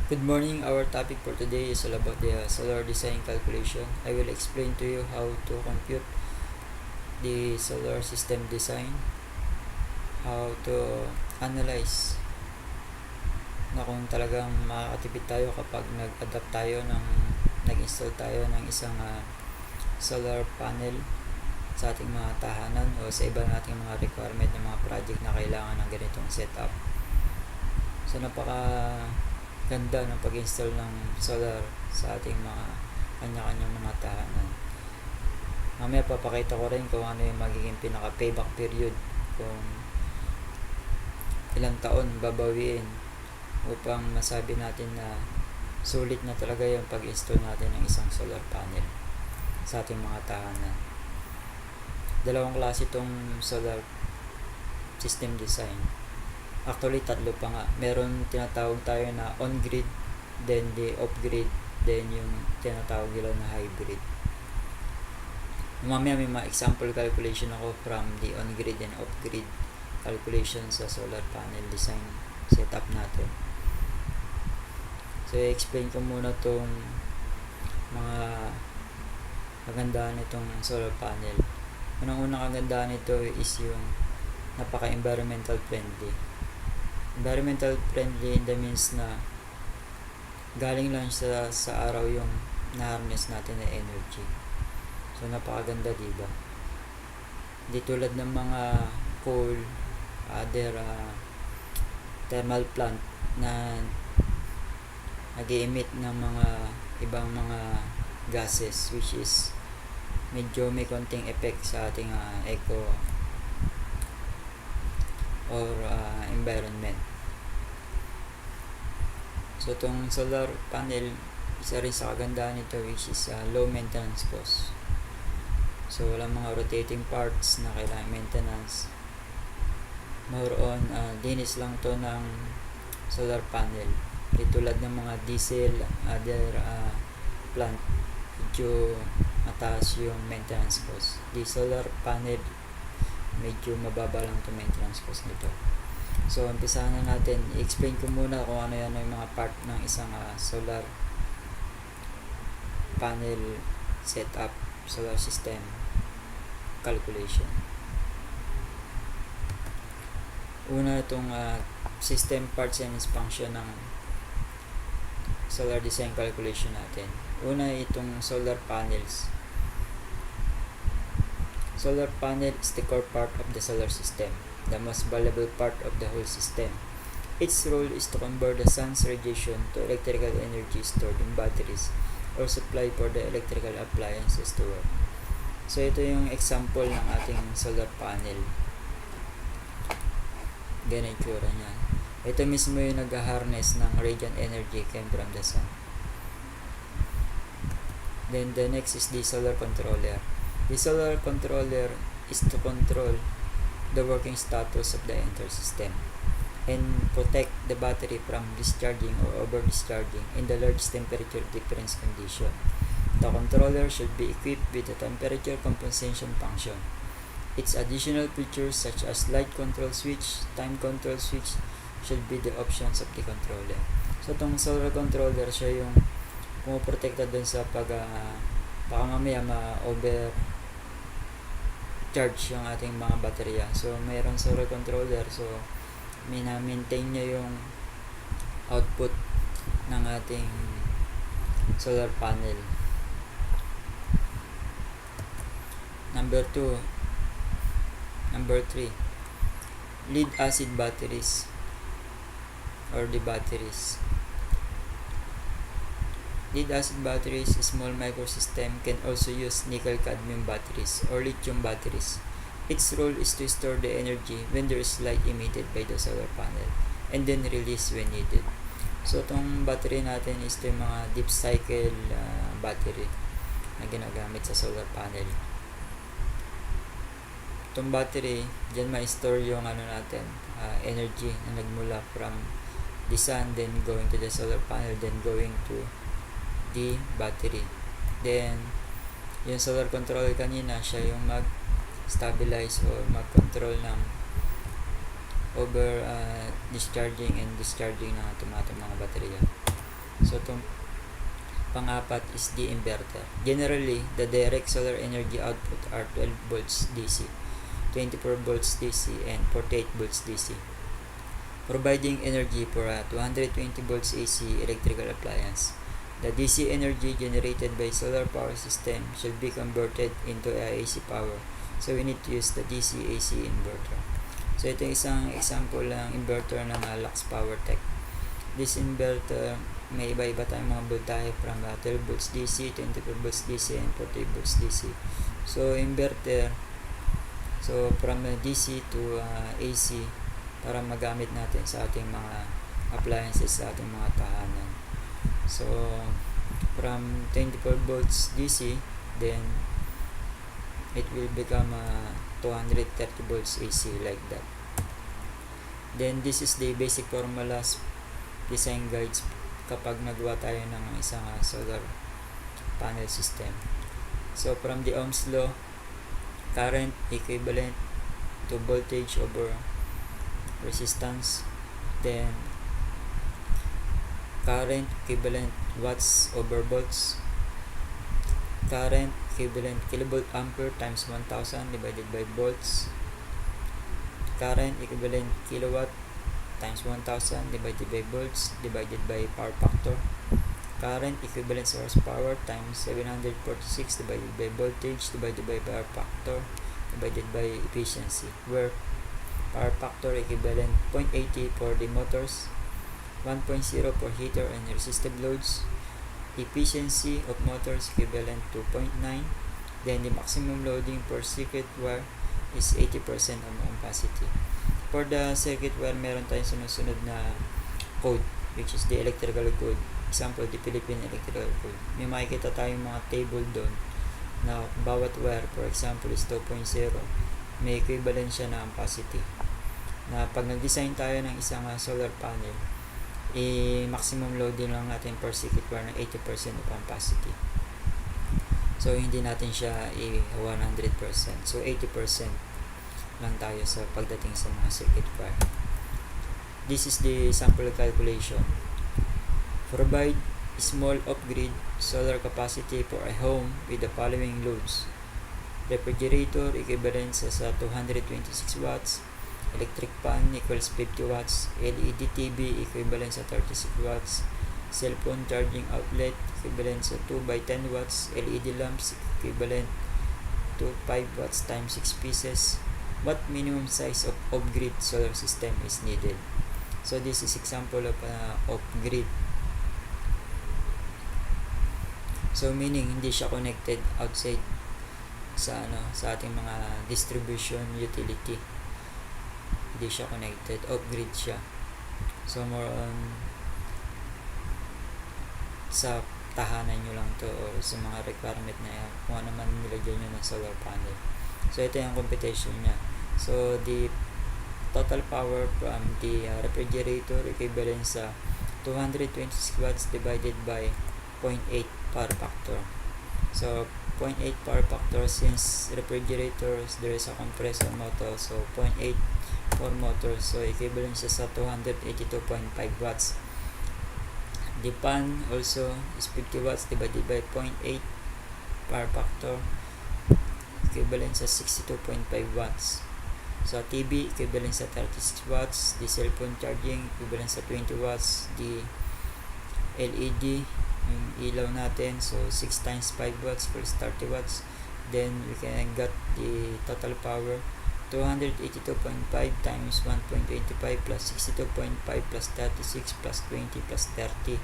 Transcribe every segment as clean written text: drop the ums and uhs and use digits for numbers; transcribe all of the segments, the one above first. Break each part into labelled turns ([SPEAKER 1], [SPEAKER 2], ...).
[SPEAKER 1] Good morning. Our topic for today is all about the solar design calculation. I will explain to you how to compute the solar system design, how to analyze na kung talagang makakatipid tayo kapag nag-adapt tayo nag-install tayo ng isang solar panel sa ating mga tahanan o sa iba nating mga requirement ng mga project na kailangan ng ganitong setup. So ganda ng pag-install ng solar sa ating mga kanya-kanyang mga tahanan. Mamaya papakita ko rin kung ano yung magiging pinaka-payback period, kung ilang taon babawiin upang masabi natin na sulit na talaga yung pag-install natin ng isang solar panel sa ating mga tahanan. Dalawang klase itong solar system design. Actually, tatlo pa nga. Meron tinatawag tayo na on-grid, then the off-grid, then yung tinatawag nila na hybrid. Mamaya may mga example calculation ako from the on-grid and off-grid calculation sa solar panel design setup natin. So, i-explain ko muna itong mga kagandahan nitong solar panel. Unang-unang kagandahan nito is yung napaka-environmental friendly. Environmental friendly in the means na galing lang sa araw yung na-harness natin na energy. So napakaganda, diba? Di tulad ng mga coal, other thermal plant na nag-i-emit ng mga ibang mga gases, which is medyo may konting effect sa ating eco or environment. So itong solar panel, isa rin sa kagandahan nito which is low maintenance cost. So walang mga rotating parts na kailangan maintenance. More on linis lang to ng solar panel. Di tulad ng mga diesel, other plant, medyo mataas yung maintenance cost. Di solar panel, medyo mababa lang to maintenance cost nito. So umpisahan na natin. I-explain ko muna kung ano yan yung mga part ng isang solar panel setup, solar system calculation. Una itong system parts and its function ng solar design calculation natin. Una itong solar panels. Solar panel is the core part of the solar system, the most valuable part of the whole system. Its role is to convert the sun's radiation to electrical energy stored in batteries or supply for the electrical appliances to work. So ito yung example ng ating solar panel. Ganyan yung tsura niya. Ito mismo yung nag-harness ng radiant energy came from the sun. Then the next is the solar controller. The solar controller is to control the working status of the entire system and protect the battery from discharging or over-discharging in the large temperature difference condition. The controller should be equipped with a temperature compensation function. Its additional features such as light control switch, time control switch should be the options of the controller. So itong solar controller, siya yung pumoprotekta dun sa baka mamaya ma-over charge yung ating mga baterya. So mayroong solar controller, so mina-maintain niya yung output ng ating solar panel. Number 3, lead acid batteries or the batteries. Lead acid batteries, small microsystem, can also use nickel-cadmium batteries or lithium batteries. Its role is to store the energy when there is light emitted by the solar panel and then release when needed. So itong battery natin is yung mga deep cycle battery na ginagamit sa solar panel. Itong battery, dyan ma-store yung energy na nagmula from the sun, then going to the solar panel, then going to the battery. Then yung solar controller kanina, siya yung mag-stabilize or mag-control ng over discharging and discharging ng ating mga baterya. So itong pang-apat is the inverter. Generally, the direct solar energy output are 12 volts DC, 24 volts DC, and 48 volts DC, providing energy for a 220 volts AC electrical appliance. The DC energy generated by solar power system should be converted into AC power. So we need to use the DC AC inverter. So ito isang example ng inverter ng Lux Powertech. This inverter, may iba-iba tayong mga voltahe from 12 volts DC, 24 volts DC, and 40 volts DC. So inverter, so from DC to AC para magamit natin sa ating mga appliances, sa ating mga tahanan. So from 24 volts DC, then it will become 230 volts AC, like that. Then this is the basic formulas, design guides kapag nagawa tayo ng isang solar panel system. So from the Ohm's law, current equivalent to voltage over resistance, then current equivalent watts over volts, current equivalent kilovolt ampere times 1000 divided by volts, current equivalent kilowatt times 1000 divided by volts divided by power factor, current equivalent source power times 746 divided by voltage divided by power factor divided by efficiency, where power factor equivalent 0.80 for the motors, 1.0 for heater and resistive loads, efficiency of motors equivalent to 0.9, then the maximum loading per circuit wire is 80% of capacity. For the circuit wire, meron tayong sunod-sunod na code, which is the electrical code. Example, the Philippine Electrical Code. May makikita tayong mga table doon na bawat wire, for example, is 2.0. May equivalent siya na capacity. Na pag nag-design tayo ng isang solar panel, maximum loading lang natin per circuit wire ng 80% of capacity. So hindi natin siya 100%. So 80% lang tayo sa pagdating sa mga circuit wire. This is the sample calculation. Provide small off-grid solar capacity for a home with the following loads: refrigerator equivalent sa 226 watts, electric fan equals 50 watts, LED TV equivalent sa 36 watts, cell phone charging outlet equivalent sa 2 by 10 watts, LED lamps equivalent to 5 watts times 6 pieces. What minimum size of off-grid solar system is needed? So this is example of off-grid. So meaning hindi siya connected outside sa sa ating mga distribution utility. Hindi siya connected, off-grid siya. So more on sa tahanan nyo lang to, or sa mga requirement na kung ano man nilagyan nyo ng solar panel. So ito yung computation niya. So the total power from the refrigerator equivalent sa 226 watts divided by 0.8 power factor. So 0.8 power factor, since refrigerators there is a compressor motor, so 0.8 for motor, so equivalent siya sa 282.5 watts. The fan also is 50 watts divided by 0.8 power factor, equivalent sa 62.5 watts. So TV equivalent sa 36 watts, the cell phone charging equivalent sa 20 watts, the LED yung ilaw natin, so 6 times 5 watts equals 30 watts. Then we can get the total power 282.5 times 1.25 plus 62.5 plus 36 plus 20 plus 30.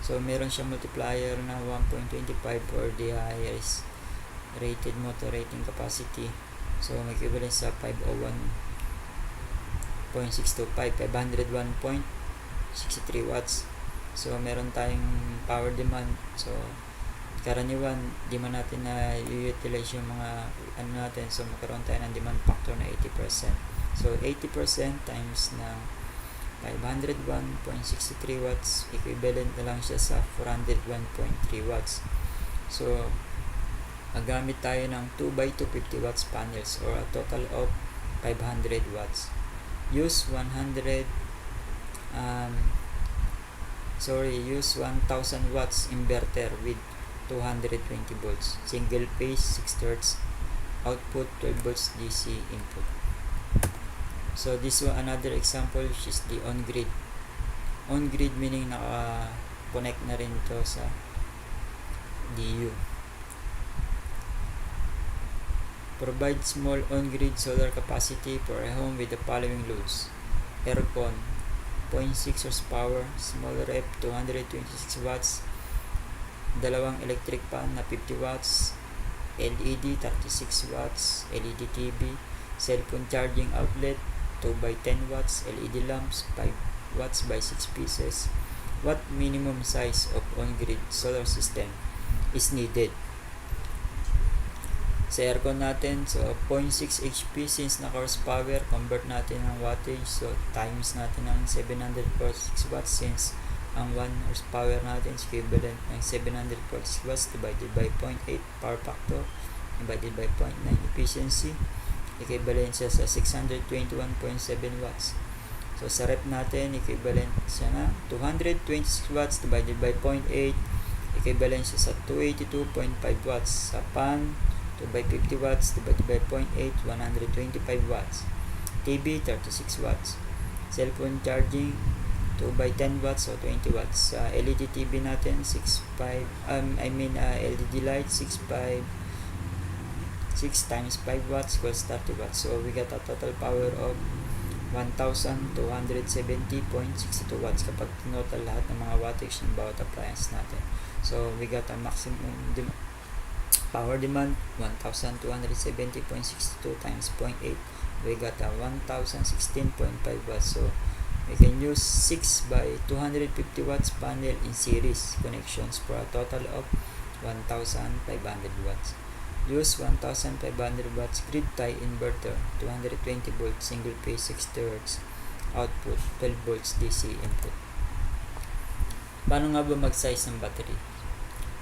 [SPEAKER 1] So meron siya multiplier na 1.25 for the highest rated motor rating capacity. So may equivalent sa 501.625, 501.63 watts. So meron tayong power demand. So karaniwan di man natin na i-utilize yung mga natin, so magkaroon tayo ng demand factor na 80%. So 80% times ng 501.63 watts, equivalent na lang siya sa 401.3 watts. So magamit tayo ng 2x250 watts panels, or a total of 500 watts. Use 100 use 1000 watts inverter with 220 volts, single phase 6 Hz output, 12 volts DC input. So this one another example, which is the on-grid. On-grid meaning naka-connect na rin to sa DU. Provide small on-grid solar capacity for a home with the following loads: aircon 0.6 horsepower, small ref 226 watts, dalawang electric fan na 50 watts, LED 36 watts, LED TV, cellphone charging outlet 2x10 watts, LED lamps 5 watts by 6 pieces. What minimum size of on-grid solar system is needed? Sa aircon natin, so 0.6 HP, since naka-horsepower, convert natin ng wattage, so times natin ng 746 watts, since ang 1 horsepower natin is equivalent ng 746 watts divided by 0.8 power factor divided by 0.9 efficiency, equivalent siya sa 621.7 watts. So sa rep natin, equivalent siya na 226 watts divided by 0.8, equivalent siya sa 282.5 watts. Sa fan 2 by 50 watts divided by 0.8, 125 watts. TV 36 watts. Cellphone charging 2 by 10 watts o 20 watts. Sa LED TV natin LED light 6 times 5 watts equals 30 watts. So we got a total power of 1,270.62 watts kapag tinotal lahat ng mga wattage ng bawat appliance natin. So we got a maximum power demand 1,270.62 times 0.8, we got a 1,016.5 watts. So we can use 6 by 250 watts panel in series connections for a total of 1,500 watts. Use 1,500 watts grid tie inverter, 220 volts single phase 60 Hz output, 12 volts DC input. Paano nga ba mag-size ng battery?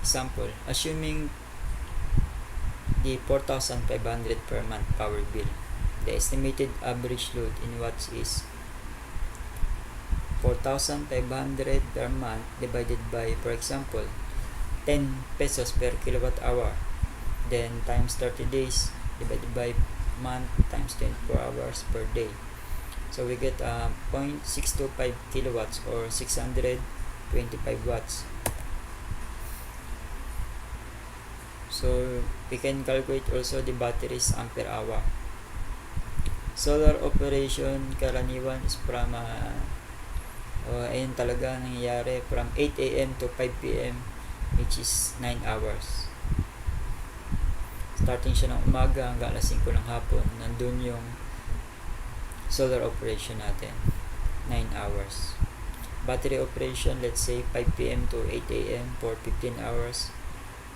[SPEAKER 1] Example, assuming the 4,500 per month power bill, the estimated average load in watts is 4,500 per month divided by, for example, 10 pesos per kilowatt hour, then times 30 days divided by month times 24 hours per day. So we get 0.625 kilowatts or 625 watts. So we can calculate also the battery's ampere hour. Solar operation karaniwan is from ayun talaga nangyayari from 8 AM to 5 PM, which is 9 hours. Starting siya ng umaga hanggang alas 5 ng hapon, nandun yung solar operation natin, 9 hours. Battery operation, let's say 5 PM to 8 AM for 15 hours.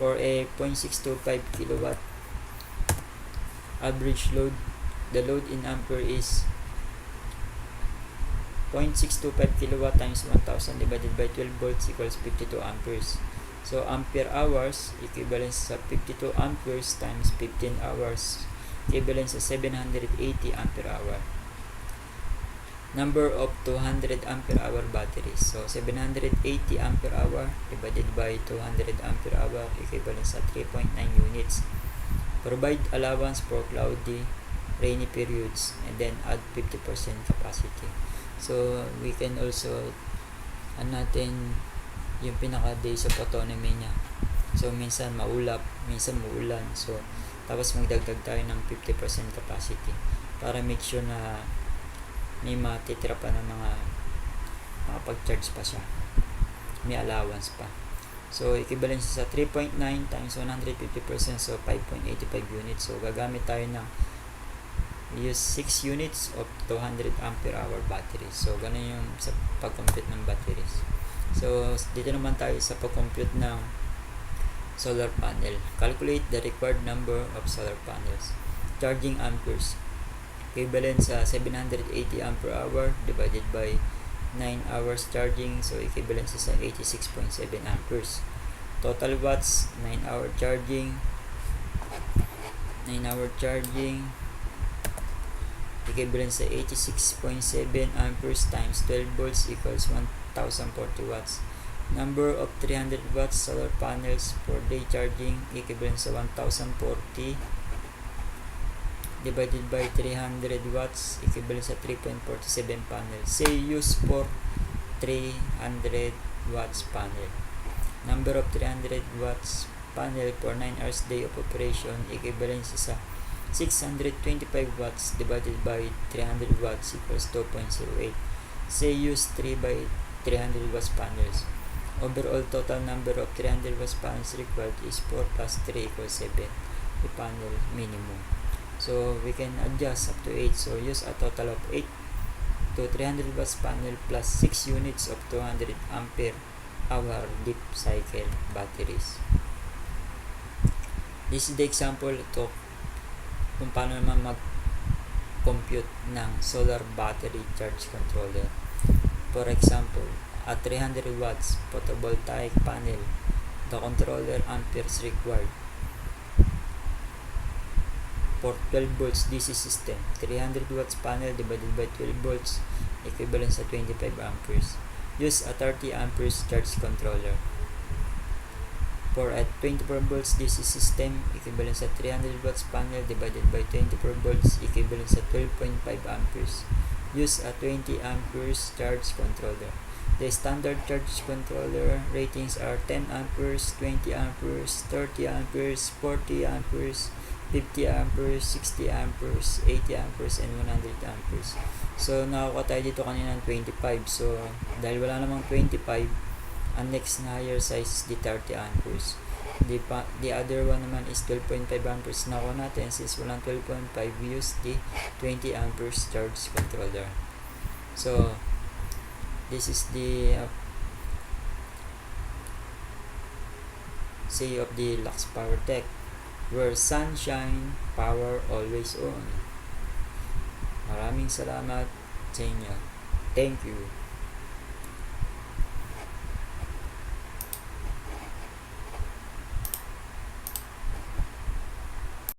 [SPEAKER 1] For a 0.625 kilowatt average load, the load in ampere is 0.625 kilowatt times 1000 divided by 12 volts equals 52 amperes. So ampere hours equivalent sa 52 amperes times 15 hours, equivalent sa 780 ampere hour. Number of 200 ampere hour batteries. So 780 ampere hour divided by 200 ampere hour equivalent sa 3.9 units. Provide allowance for cloudy, rainy periods, and then add 50% capacity. So we can also natin yung pinaka days of autonomy niya. So minsan maulap, minsan muulan. So tapos magdagdag tayo ng 50% capacity para make sure na may matitira pa ng mga makapag-charge pa siya, may allowance pa. So equivalent sa 3.9 times 150%, so 5.85 units. So gagamit tayo ng use 6 units of 200 ampere hour batteries. So ganun yung sa pag-compute ng batteries. So dito naman tayo sa pag-compute ng solar panel. Calculate the required number of solar panels. Charging amperes equivalent sa 780 ampere hour divided by 9 hours charging, so equivalent sa 86.7 amperes. Total watts, 9 hour charging equivalent sa 86.7 amperes times 12 volts equals 1040 watts. Number of 300 watts solar panels for day charging equivalent sa 1040 divided by 300 watts equivalent sa 3.47 panels. Say use for 300 watts panel. Number of 300 watts panel for 9 hours day of operation equivalent sa 625 watts divided by 300 watts equals 2.08. Say use 3 by 300 watts panels. Overall total number of 300 watts panels required is 4 plus 3 equals 7. The panel minimum. So we can adjust up to 8. So use a total of 8 to 300 watts panel plus 6 units of 200 ampere hour deep cycle batteries. This is the example to kung paano naman mag-compute ng solar battery charge controller. For example, a 300 watts photovoltaic panel, the controller amperes required for 12 volts DC system. 300 watts panel divided by 12 volts equivalent sa 25 amperes. Use a 30 amperes charge controller. For a 24 volts DC system equivalent sa 300 watts panel divided by 24 volts equivalent sa 12.5 amperes. Use a 20 amperes charge controller. The standard charge controller ratings are 10 amperes, 20 amperes, 30 amperes, 40 amperes, 50 amperes, 60 amperes, 80 amperes, and 100 amperes. So, nakakuha tayo dito kanina ng 25. So, dahil wala namang 25, ang next na higher size is the 30 amperes. The other one naman is 12.5 amperes. Nakuha natin since walang 12.5, we use the 20 amperes charge controller. So, this is the say of the Lux Power Tech, where sunshine, power always on. Maraming salamat sa inyo. Thank you.